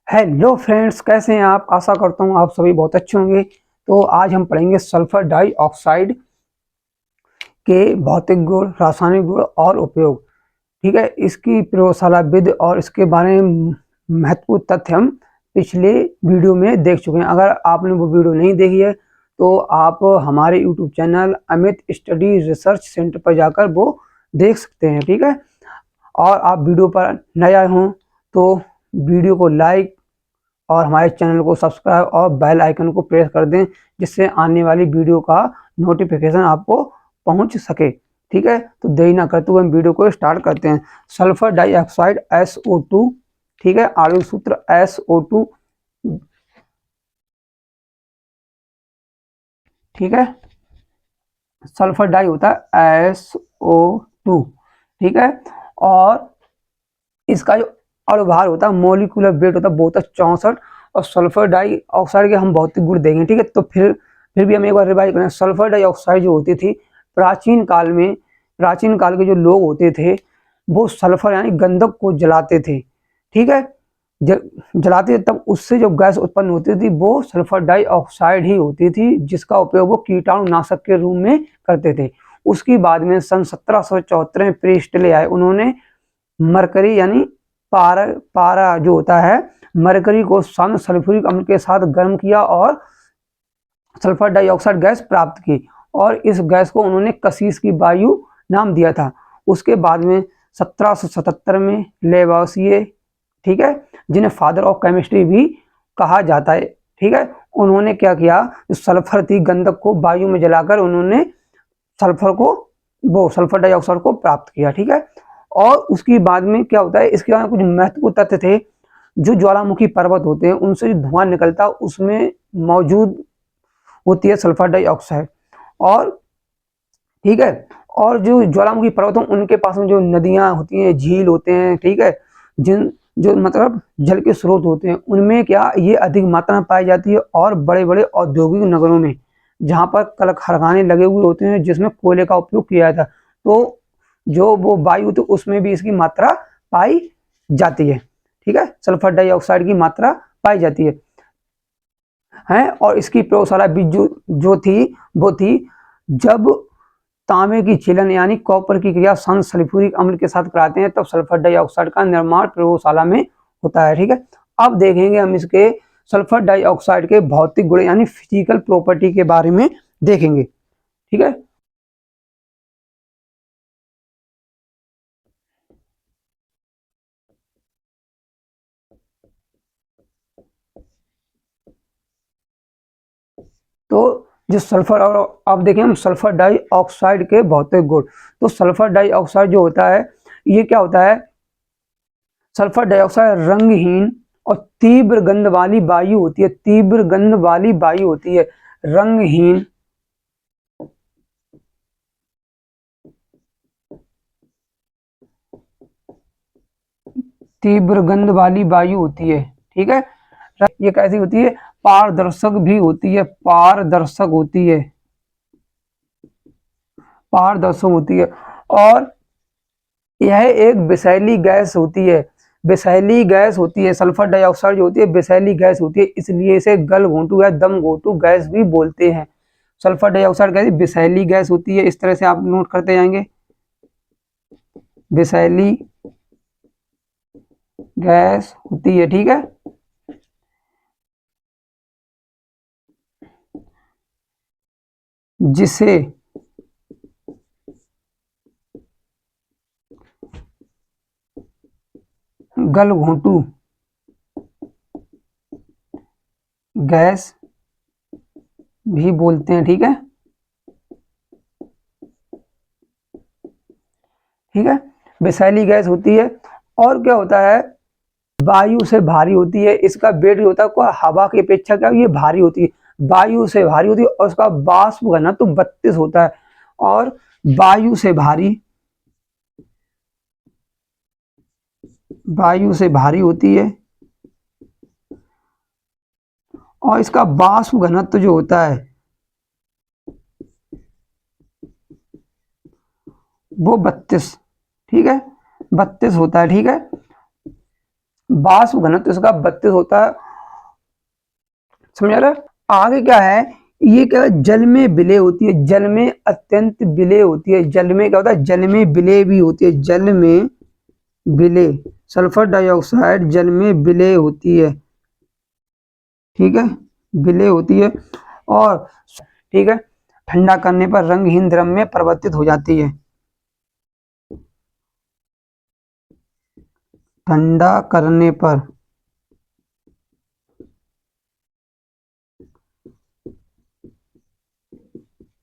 Hello friends, कैसे हैं आप। आशा करता हूँ आप सभी बहुत अच्छे होंगे। तो आज हम पढ़ेंगे सल्फर डाइऑक्साइड के भौतिक गुण, रासायनिक गुण और उपयोग। ठीक है, इसकी प्रयोगशाला विधि और इसके बारे में महत्वपूर्ण तथ्य हम पिछले वीडियो में देख चुके हैं। अगर आपने वो वीडियो नहीं देखी है तो आप हमारे YouTube channel Amit study research centre पर जाकर वो देख सकते हैं। ठीक है, और आप वीडियो पर नए आए हों तो वीडियो को लाइक और हमारे चैनल को सब्सक्राइब और बेल आइकन को प्रेस कर दें, जिससे आने वाली वीडियो का नोटिफिकेशन आपको पहुंच सके। ठीक है, तो देरी ना करते हुए हम वीडियो को स्टार्ट करते हैं। सल्फर डाइऑक्साइड SO2, ठीक है, आणविक सूत्र SO2। ठीक है, सल्फर डाई होता है SO2। ठीक है, और इसका जो अणुभार होता है, मोलिकुलर वेट होता है, वो होता है 64। और सल्फर डाइऑक्साइड के हम भौतिक गुण देंगे। ठीक है, तो फिर भी हम एक बार रिवाइज करें। सल्फर डाइऑक्साइड जो होती थी प्राचीन काल में, प्राचीन काल के जो लोग होते थे वो सल्फर यानी गंधक को जलाते थे। ठीक है, जलाते थे, तब उससे जो गैस उत्पन्न होती थी वो सल्फर डाइऑक्साइड ही होती थी, जिसका उपयोग वो कीटाणुनाशक के रूप में करते थे। उसकी बाद में सन 1774 में प्रीस्टले आए। उन्होंने मरकरी यानी पारा पारा जो होता है, मरकरी को सन सल्फ्यूरिक अम्ल के साथ गर्म किया और सल्फर डाइऑक्साइड गैस प्राप्त की, और इस गैस को उन्होंने कशीश की वायु नाम दिया था। उसके बाद में 1777 में लेवासिए, ठीक है, जिन्हें फादर ऑफ केमिस्ट्री भी कहा जाता है, ठीक है, उन्होंने क्या किया, जो सल्फर थी गंधक को वायु में जलाकर उन्होंने सल्फर को, वो सल्फर डाइऑक्साइड को प्राप्त किया। ठीक है, और उसके बाद में क्या होता है, इसके बाद कुछ महत्वपूर्ण तथ्य थे। जो ज्वालामुखी पर्वत होते हैं उनसे जो धुआं निकलता है उसमें मौजूद होती है सल्फर डाइऑक्साइड। और ठीक है, और जो ज्वालामुखी पर्वत हों उनके पास में जो नदियां होती हैं, झील होते हैं, ठीक है, जिन जो मतलब जल के स्रोत होते हैं, उनमें क्या ये अधिक मात्रा में पाई जाती है। और बड़े बड़े औद्योगिक नगरों में जहाँ पर कल कारखाने लगे हुए होते हैं जिसमें कोयले का उपयोग किया जाता है, तो जो वो वायु तो उसमें भी इसकी मात्रा पाई जाती है। ठीक है, सल्फर डाइऑक्साइड की मात्रा पाई जाती है। और इसकी प्रयोगशाला भी जो थी वो थी जब तांबे की छीलन यानी कॉपर की क्रिया सन सल्फ्यूरिक अम्ल के साथ कराते हैं, तब सल्फर डाइऑक्साइड का निर्माण प्रयोगशाला में होता है। ठीक है, अब देखेंगे हम इसके सल्फर डाइऑक्साइड के भौतिक गुण यानी फिजिकल प्रॉपर्टी के बारे में देखेंगे। ठीक है, तो जो सल्फर, और अब देखें हम सल्फर डाइऑक्साइड के भौतिक गुण। तो सल्फर डाइऑक्साइड जो होता है, ये क्या होता है, सल्फर डाइऑक्साइड रंगहीन और तीव्र गंध वाली वायु होती है। तीव्र गंध वाली वायु होती है, रंगहीन, तीव्र गंध वाली वायु होती है। ठीक है, ये कैसी होती है, पारदर्शक भी होती है, पारदर्शक होती है, पारदर्शक होती है। और यह एक विषैली गैस होती है, विषैली गैस होती है। सल्फर डाइऑक्साइड जो होती है विषैली गैस होती है, इसलिए इसे गल घोंटू या दम घोंटू गैस भी बोलते हैं। सल्फर डाइऑक्साइड कैसी विषैली गैस होती है, इस तरह से आप नोट करते जाएंगे, विषैली गैस होती है। ठीक है, जिसे गल घोंटू गैस भी बोलते हैं। ठीक है, ठीक है, विषैली गैस होती है। और क्या होता है, वायु से भारी होती है। इसका वेट जो होता है को हवा की अपेक्षा क्या ये भारी होती है, वायु से भारी होती है। और उसका वाष्प घनत्व तो 32 होता है। और वायु से भारी, वायु से भारी होती है, और इसका वाष्प घनत्व जो होता है वो 32, ठीक है, 32 होता है। ठीक है, वाष्प घनत्व इसका 32 होता है। समझ आ रहा है? आगे क्या है, ये क्या जल में विलय होती है, जल में अत्यंत विलय होती है। जल में क्या होता है, जल में विलय भी होती है, जल में विलय। सल्फर डाइऑक्साइड जल में विलय होती है, ठीक है, विलय होती है। और ठीक है, ठंडा करने पर रंगहीन द्रव में परिवर्तित हो जाती है। ठंडा करने पर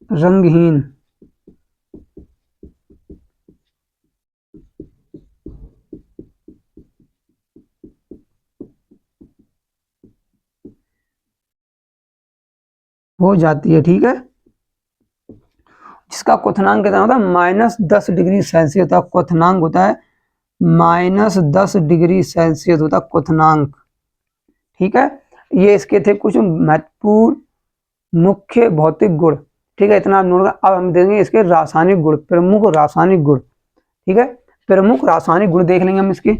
रंगहीन हो जाती है, ठीक है। जिसका क्वथनांक कितना होता है, -10 डिग्री सेल्सियस होता है। क्वथनांक होता है -10 डिग्री सेल्सियस होता है क्वथनांक, ठीक है। ये इसके थे कुछ महत्वपूर्ण मुख्य भौतिक गुण, ठीक है, इतना नोट। अब हम देंगे इसके रासायनिक गुण, प्रमुख रासायनिक गुण, ठीक है। प्रमुख रासायनिक गुण देख लेंगे हम इसके।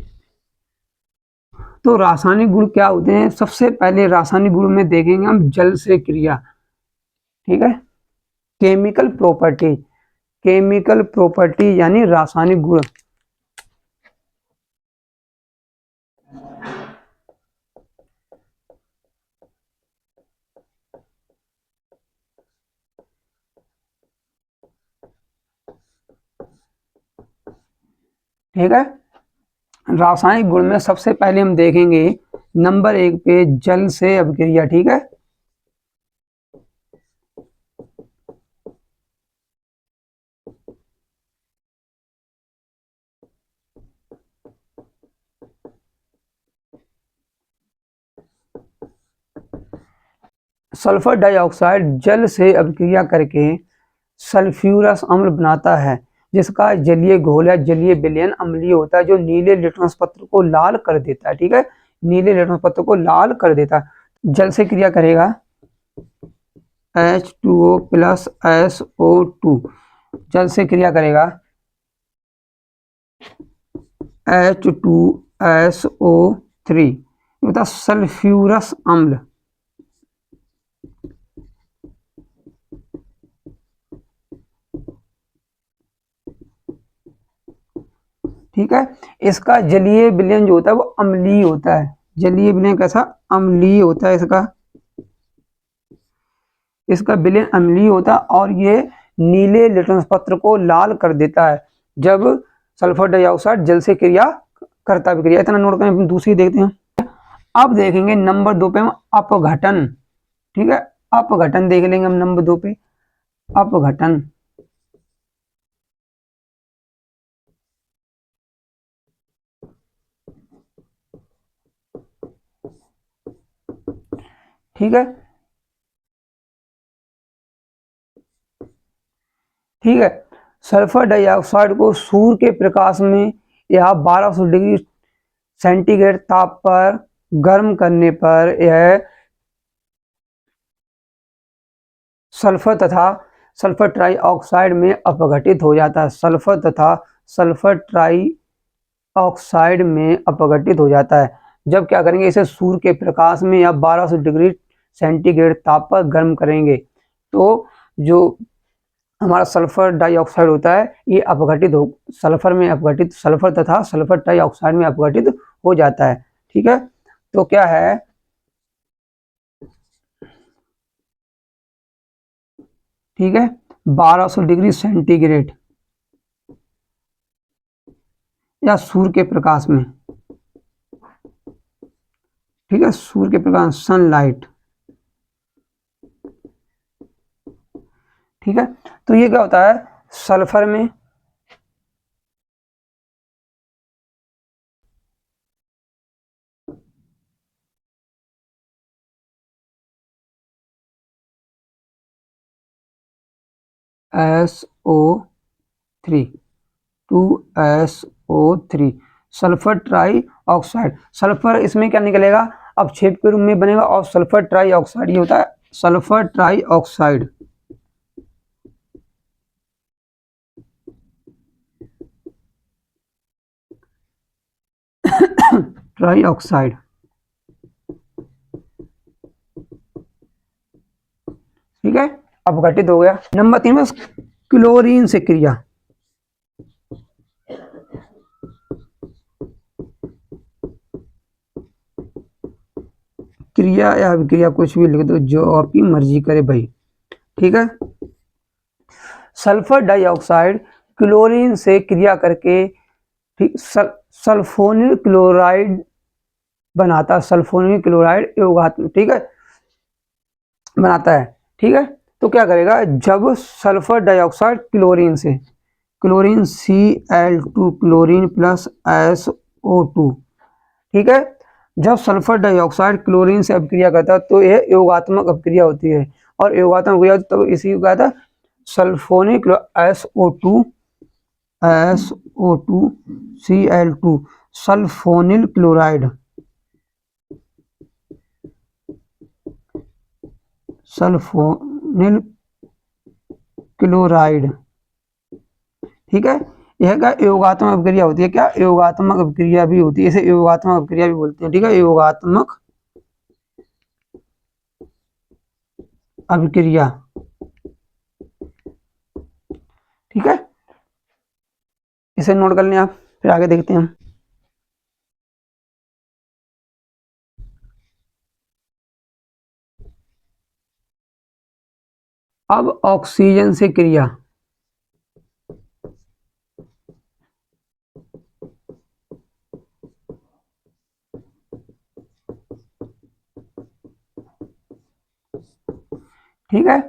तो रासायनिक गुण क्या होते हैं, सबसे पहले रासायनिक गुण में देखेंगे हम जल से क्रिया, ठीक है। केमिकल प्रॉपर्टी, केमिकल प्रॉपर्टी यानी रासायनिक गुण। ठीक है, रासायनिक गुण में सबसे पहले हम देखेंगे नंबर 1 पे जल से अभिक्रिया, ठीक है। सल्फर डाइऑक्साइड जल से अभिक्रिया करके सल्फ्यूरस अम्ल बनाता है, जिसका जलीय घोल या जलीय विलयन अम्लीय होता है, जो नीले लिटमस पत्र को लाल कर देता है, ठीक है, नीले लिटमस पत्र को लाल कर देता है। जल से क्रिया करेगा H2O प्लस SO2, जल से क्रिया करेगा H2SO3, होता सल्फ्यूरस अम्ल, ठीक है। इसका जलीय विलयन जो होता है वो अम्लीय होता है, जलीय विलयन कैसा, अम्लीय होता है इसका, इसका विलयन अम्लीय होता है और ये नीले लिटमस पत्र को लाल कर देता है जब सल्फर डाइऑक्साइड जल से क्रिया करता है। क्रिया इतना नोट करें। दूसरी देखते हैं। अब देखेंगे नंबर 2 पे हम अपघटन, ठीक है, अपघटन देख लेंगे हम नंबर 2 पे, अपघटन। ठीक है, ठीक है, सल्फर डाइऑक्साइड को सूर्य के प्रकाश में या 1200 डिग्री सेंटीग्रेड ताप पर गर्म करने पर यह सल्फर तथा सल्फर ट्राई ऑक्साइड में अपघटित हो जाता है। सल्फर तथा सल्फर ट्राई ऑक्साइड में अपघटित हो जाता है जब क्या करेंगे, इसे सूर्य के प्रकाश में या 1200 डिग्री सेंटीग्रेड ताप पर गर्म करेंगे तो जो हमारा सल्फर डाइऑक्साइड होता है ये अपघटित हो, सल्फर में अपघटित, सल्फर तथा सल्फर डाइऑक्साइड में अपघटित हो जाता है, ठीक है। तो क्या है, ठीक है, 1200 डिग्री सेंटीग्रेड या सूर्य के प्रकाश में, ठीक है, सूर्य के प्रकाश, सनलाइट, ठीक है। तो ये क्या होता है, सल्फर में SO3, 2SO3, sulphur try oxide, sulphur इसमें क्या निकलेगा, अपक्षेप के रूप में बनेगा और सल्फर ट्राई ऑक्साइड, ये होता है सल्फर ट्राई ऑक्साइड, ट्राइऑक्साइड। ठीक है, अब घटित हो गया। नंबर 3 में क्लोरीन से क्रिया, क्रिया या अभिक्रिया कुछ भी लिख दो जो आपकी मर्जी करे भाई। ठीक है, सल्फर डाइऑक्साइड क्लोरीन से क्रिया करके ठीक सल्फोनिल क्लोराइड बनाता, सल्फोनिल क्लोराइड योगात्मक, ठीक है, बनाता है। ठीक है, तो क्या करेगा, जब सल्फर डाइऑक्साइड क्लोरीन से, chlorine Cl2 chlorine plus SO2, ठीक है, जब सल्फर डाइऑक्साइड क्लोरीन से अभिक्रिया करता है तो यह योगात्मक अभिक्रिया होती है, और योगात्मक अभिक्रिया तो इसी को कहा था sulphonic SO2 Cl2 sulphonyl chloride, sulphonyl chloride. ठीक है, यह क्या योगात्मक अभिक्रिया होती है, क्या योगात्मक अभिक्रिया भी होती है, इसे योगात्मक अभिक्रिया भी बोलते हैं। ठीक है, योगात्मक अभिक्रिया। ठीक है, इसे नोट कर लें आप, फिर आगे देखते हैं हम। अब ऑक्सीजन से क्रिया, ठीक है,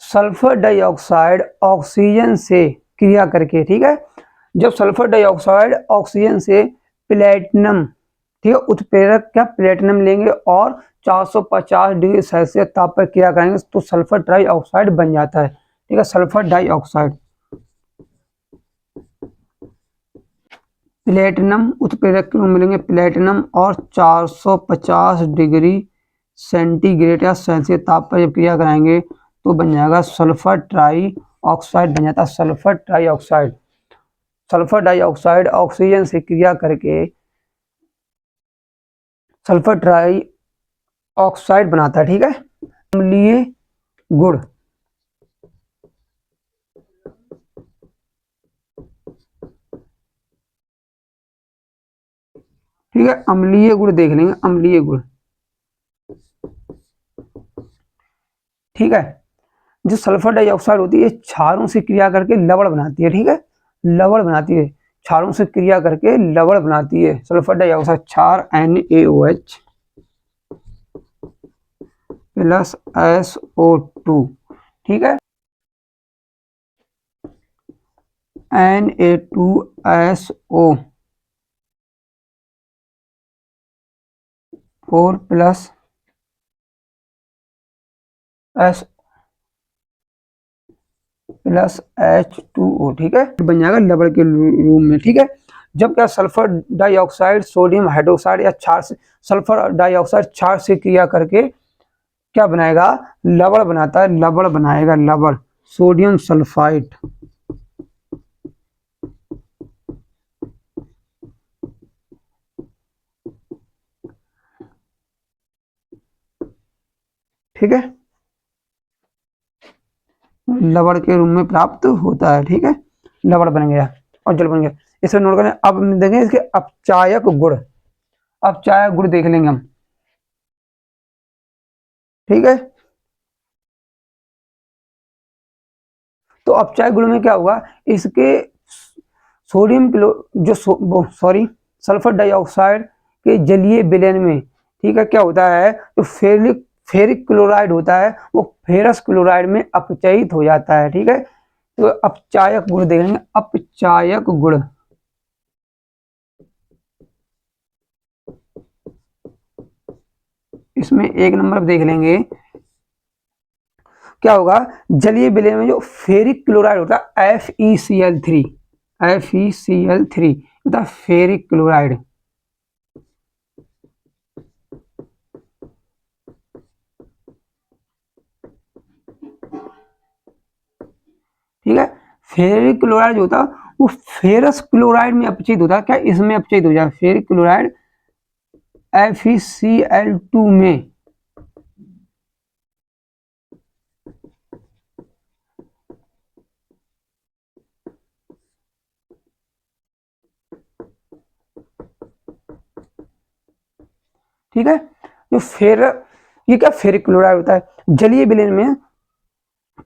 सल्फर डाइऑक्साइड ऑक्सीजन से क्रिया करके, ठीक है, जब सल्फर डाइऑक्साइड ऑक्सीजन से प्लेटिनम, ठीक है, उत्प्रेरक क्या प्लेटिनम लेंगे और 450 डिग्री सेल्सियस ताप पर क्रिया करेंगे तो सल्फर डाइऑक्साइड बन जाता है। ठीक है, सल्फर डाइऑक्साइड, प्लेटिनम उत्प्रेरक क्यों मिलेंगे, प्लेटिनम और 450 डिग्री सेंटीग्रेड या सेल्सियस ताप पर जब क्रिया कराएंगे तो बन जाएगा सल्फर ट्राइऑक्साइड, बन जाता है sulphur trioxide. Sulphur dioxide oxygen से क्रिया करके सल्फर ट्राइऑक्साइड बनाता है। ठीक है, अम्लीय गुण, ठीक है, अम्लीय गुण देख लेंगे, अम्लीय गुण। ठीक है, जो सल्फर डाइऑक्साइड होती है क्षारों से क्रिया करके लवण बनाती है। ठीक है, लवण बनाती है, क्षारों से क्रिया करके लवण बनाती है सल्फर डाइऑक्साइड, क्षार NaOH प्लस SO2। ठीक है, Na2SO4 प्लस H2O। ठीक है, बन जाएगा लवण के रूप में। ठीक है, जब क्या सल्फर डाइऑक्साइड सोडियम हाइड्रोक्साइड या क्षार से, सल्फर डाइऑक्साइड क्षार से क्रिया करके क्या बनाएगा, लवण बनाता है, लवण बनाएगा, लवण सोडियम सल्फाइड। ठीक है, लवण के रूप में प्राप्त होता है। ठीक है, लवण बन गया और जल बन गया। इसे नोट करें। अब देखें इसके अपचायक गुण, अपचायक गुण देख लेंगे हम। ठीक है, तो अपचायक गुण में क्या होगा, इसके सोडियम जो सॉरी सल्फर डाइऑक्साइड के जलीय विलयन में, ठीक है, क्या होता है, जो फेरिक क्लोराइड होता है वो फेरस क्लोराइड में अपचयित हो जाता है। ठीक है, तो अपचायक गुण देख लेंगे, अपचायक गुण। इसमें एक नंबर देख लेंगे, क्या होगा, जलीय विलयन में जो फेरिक क्लोराइड होता है FeCl3, FeCl3 होता है फेरिक क्लोराइड। ठीक है, फेरिक क्लोराइड जो होता है वो फेरस क्लोराइड में अपचयित होता है, क्या इसमें अपचयित हो जाए, फेरिक क्लोराइड FeCl2 में ठीक है, जो ये क्या फेरिक क्लोराइड होता है जलीय विलयन में,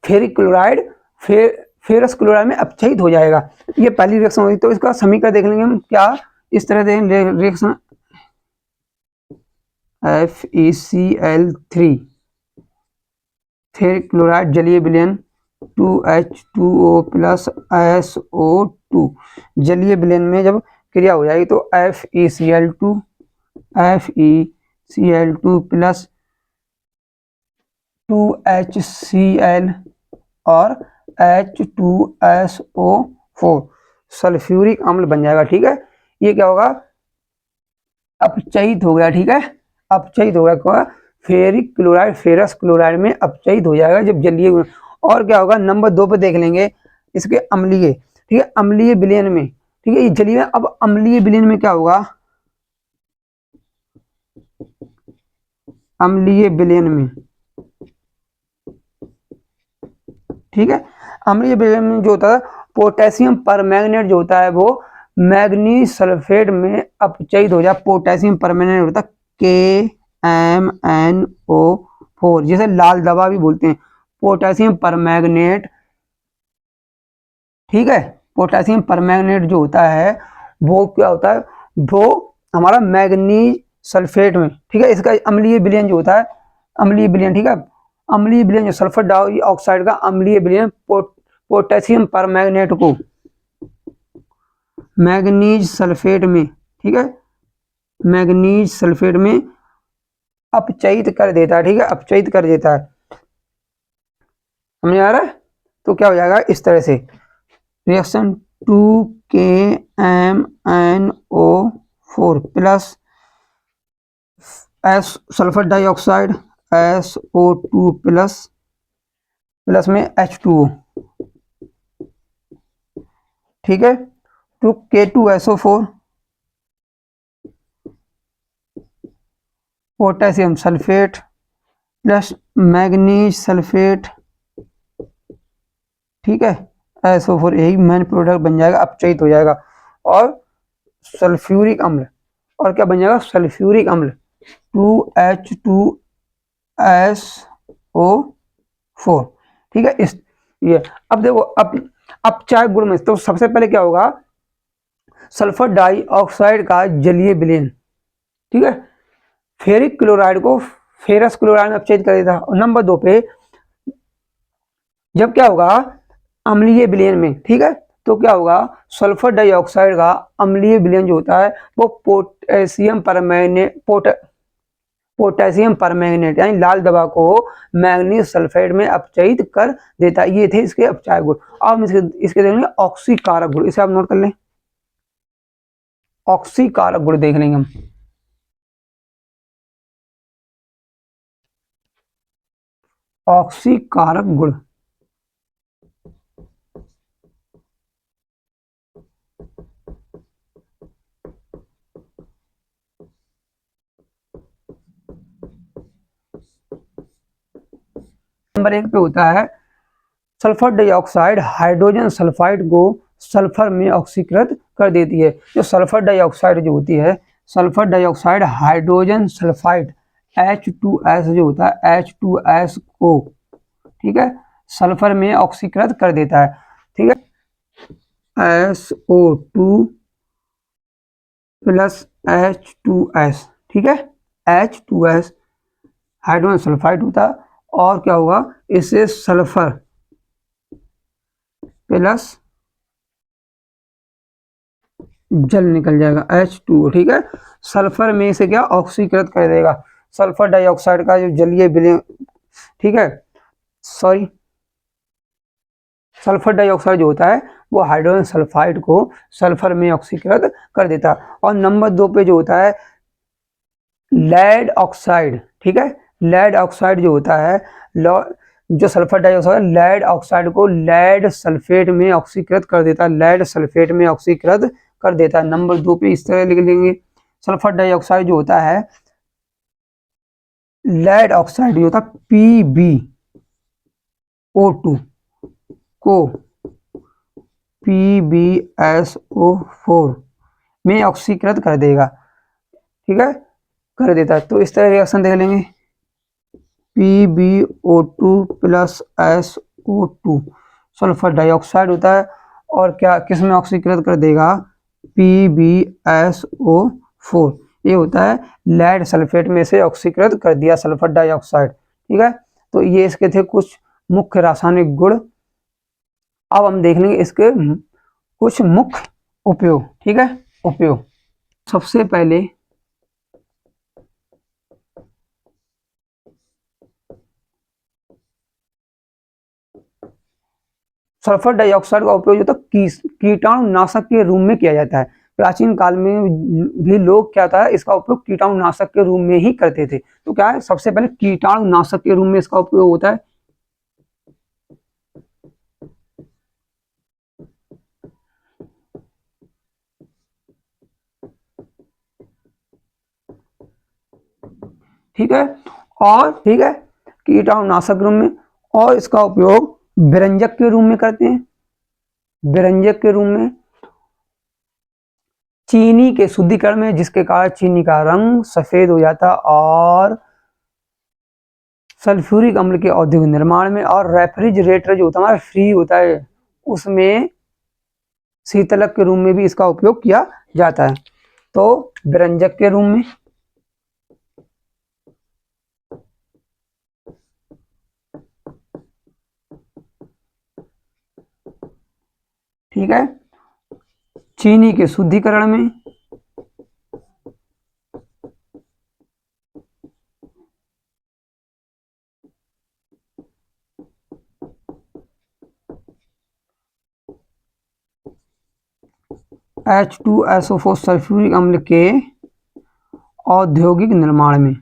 फेरिक क्लोराइड फेरस क्लोराइड में अपचयित हो जाएगा। ये पहली रिएक्शन होगी, तो इसका समीकरण देख लेंगे हम क्या, इस तरह देखेंगे रिएक्शन FeCl3 फेरिक क्लोराइड जलीय विलयन 2H2O प्लस SO2 जलीय विलयन में जब क्रिया हो जाएगी तो FeCl2 प्लस 2HCl और H2SO4 सल्फ्यूरिक अम्ल बन जाएगा। ठीक है, ये क्या होगा, अपचयित हो गया। ठीक है, अपचयित हो गया, फेरिक क्लोराइड फेरस क्लोराइड में अपचयित हो जाएगा जब जलीय। और क्या होगा, नंबर 2 पे देख लेंगे इसके अम्लीय। ठीक है, अम्लीय विलयन में, ठीक है, ये जलीय। अब अम्लीय विलयन में क्या होगा, अम्लीय विलयन में, ठीक है, अम्लीय विलयन में जो होता है पोटेशियम परमैंगनेट जो होता है वो मैग्नीज सल्फेट में अपचयित हो जाए। पोटेशियम परमैंगनेट होता है KMnO4, जिसे लाल दवा भी बोलते हैं, पोटेशियम परमैंगनेट। ठीक है, पोटेशियम परमैंगनेट जो होता है वो क्या होता है, वो हमारा मैग्नीज सल्फेट में, ठीक है, इसका अम्लीय विलयन जो होता है, अम्लीय विलयन, ठीक है, अम्लीय विलयन जो सल्फर डाइऑक्साइड का अम्लीय विलयन पोटेशियम परमैंगनेट को मैग्नीज सल्फेट में, ठीक है, मैग्नीज सल्फेट में अपचयित कर देता है। ठीक है, अपचयित कर देता है, समझ आ रहा है। तो क्या हो जाएगा इस तरह से, reaction 2KMnO4 plus sulphur dioxide SO2 plus में H2O, ठीक है, 2K2SO4 potassium sulphate plus manganese sulphate, ठीक है, SO4, यही मेन प्रोडक्ट बन जाएगा, अपचयित हो जाएगा। और सल्फ्यूरिक अम्ल, और क्या बन जाएगा, सल्फ्यूरिक अम्ल 2H2SO4, ठीक है। इस ये अब देखो, अपचायक गुण में तो सबसे पहले क्या होगा, सल्फर डाइऑक्साइड का जलीय विलयन, ठीक है, फेरिक क्लोराइड को फेरस क्लोराइड में अपचयित कर देता। और नंबर 2 पे जब क्या होगा, अम्लीय विलयन में, ठीक है, तो क्या होगा, सल्फर डाइऑक्साइड का अम्लीय विलयन जो होता है वो पोटेशियम परमैंगनेट यानी लाल दवा को मैग्नीज सल्फेट में अपचयित कर देता है। ये थे इसके अपचायक गुण। अब इसके देखेंगे ऑक्सीकारक गुण, इसे आप नोट कर लें, ऑक्सीकारक गुण देख लेंगे हम। ऑक्सीकारक गुण, नंबर 1 पे होता है सल्फर डाइऑक्साइड हाइड्रोजन सल्फाइड को सल्फर में ऑक्सीकृत कर देती है। जो सल्फर डाइऑक्साइड जो होती है, sulphur dioxide hydrogen sulphide H2S जो होता है, H2S को, ठीक है, सल्फर में ऑक्सीकृत कर देता है। ठीक है, SO2 प्लस H2S, ठीक है, H2S हाइड्रोजन सल्फाइड होता है। और क्या होगा, इससे सल्फर प्लस जल निकल जाएगा H2O, ठीक है, सल्फर में से क्या ऑक्सीकृत कर देगा, सल्फर डाइऑक्साइड का जो जलीय विलयन, ठीक है, सॉरी, सल्फर डाइऑक्साइड जो होता है वो हाइड्रोजन सल्फाइड को सल्फर में ऑक्सीकृत कर देता है। और नंबर 2 पे जो होता है लेड ऑक्साइड, ठीक है, लेड ऑक्साइड जो होता है, जो सल्फर डाइऑक्साइड लेड ऑक्साइड को लेड सल्फेट में ऑक्सीकृत कर देता है, लेड सल्फेट में ऑक्सीकृत कर देता है। नंबर 2 पे इस तरह लिख लेंगे, सल्फर डाइऑक्साइड जो होता है लेड ऑक्साइड जो होता है PbO2 को PbSO4 में ऑक्सीकृत कर देगा, ठीक है, कर देता है। तो इस तरह रिएक्शन देख लेंगे, PbO2 plus SO2 sulphur dioxide होता है, और क्या किस में ऑक्सीकृत कर देगा, PbSO4, ये होता है लेड सल्फेट में से ऑक्सीकृत कर दिया सल्फर डाइऑक्साइड, ठीक है। तो ये इसके थे कुछ मुख्य रासायनिक गुण। अब हम देख लेंगे इसके कुछ मुख्य उपयोग, ठीक है, उपयोग। सबसे पहले सल्फर डाइऑक्साइड का उपयोग जो था कीटाणुनाशक के रूप में किया जाता है। प्राचीन काल में भी लोग क्या था, इसका उपयोग कीटाणुनाशक के रूप में ही करते थे। तो क्या है, सबसे पहले कीटाणुनाशक के रूप में इसका उपयोग होता है। ठीक है, और ठीक है, कीटाणुनाशक रूप में, और इसका उपयोग व्यंजक के रूप में करते हैं। व्यंजक के रूप में चीनी के शुद्धिकरण में, जिसके कारण चीनी का रंग सफेद हो जाता, और सल्फ्यूरिक अम्ल के औद्योगिक निर्माण में, और रेफ्रिजरेटर जो होता है फ्री होता है उसमें शीतलक के रूप में भी इसका उपयोग किया जाता है। तो व्यंजक के रूप में, ठीक है, चीनी के शुद्धिकरण में, H2SO4 सल्फ्यूरिक अम्ल के औद्योगिक निर्माण में,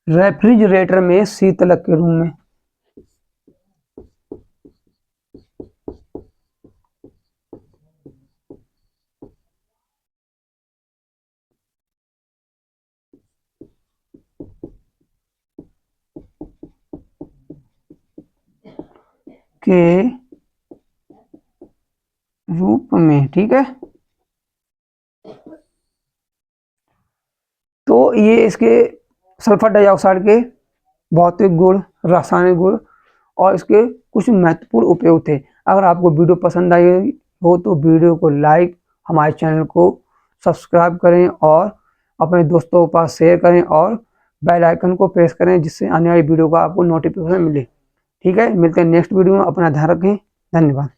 रेफ्रिजरेटर में शीतलक के रूप में, के रूप में, ठीक है। तो ये इसके सल्फर डाइऑक्साइड के भौतिक गुण, रासायनिक गुण, और इसके कुछ महत्वपूर्ण उपयोग थे। अगर आपको वीडियो पसंद आई हो तो वीडियो को लाइक, हमारे चैनल को सब्सक्राइब करें, और अपने दोस्तों के पास शेयर करें, और बेल आइकन को प्रेस करें, जिससे आने वाली वीडियो का आपको नोटिफिकेशन मिले। ठीक है, मिलते हैं नेक्स्ट वीडियो में। अपना ध्यान रखें। धन्यवाद।